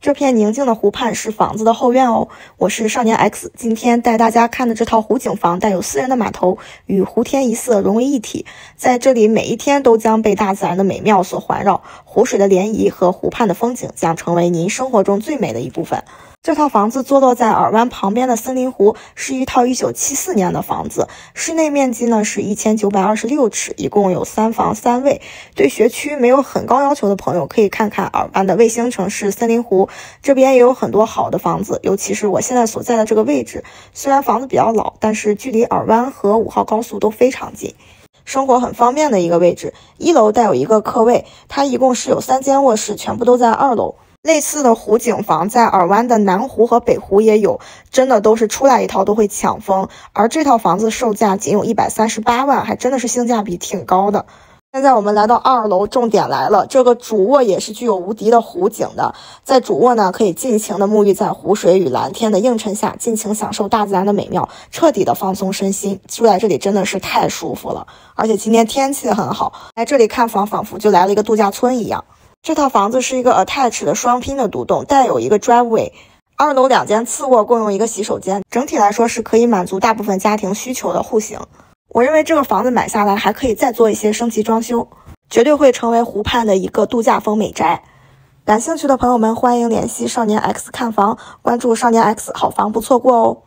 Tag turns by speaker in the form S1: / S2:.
S1: 这片宁静的湖畔是房子的后院哦。我是少年 X， 今天带大家看的这套湖景房带有私人的码头，与湖天一色融为一体。在这里，每一天都将被大自然的美妙所环绕，湖水的涟漪和湖畔的风景将成为您生活中最美的一部分。这套房子坐落在尔湾旁边的森林湖，是一套1974年的房子，室内面积呢是1926尺，一共有3房3卫。对学区没有很高要求的朋友，可以看看尔湾的卫星城市森林湖，这边也有很多好的房子，尤其是我现在所在的这个位置，虽然房子比较老，但是距离尔湾和5号高速都非常近。生活很方便的一个位置，1楼带有一个客卫，它一共是有3间卧室，全部都在2楼。类似的湖景房在尔湾的南湖和北湖也有，真的都是出来一套都会抢疯。而这套房子售价仅有138万，还真的是性价比挺高的。现在我们来到2楼，重点来了，这个主卧也是具有无敌的湖景的。在主卧呢，可以尽情的沐浴在湖水与蓝天的映衬下，尽情享受大自然的美妙，彻底的放松身心。住在这里真的是太舒服了，而且今天天气很好，来这里看房仿佛就来了一个度假村一样。这套房子是一个 attached 的双拼的独栋，带有一个 driveway。2楼2间次卧共用一个洗手间，整体来说是可以满足大部分家庭需求的户型。我认为这个房子买下来还可以再做一些升级装修，绝对会成为湖畔的一个度假风美宅。感兴趣的朋友们欢迎联系少年 X 看房，关注少年 X 好房不错过哦。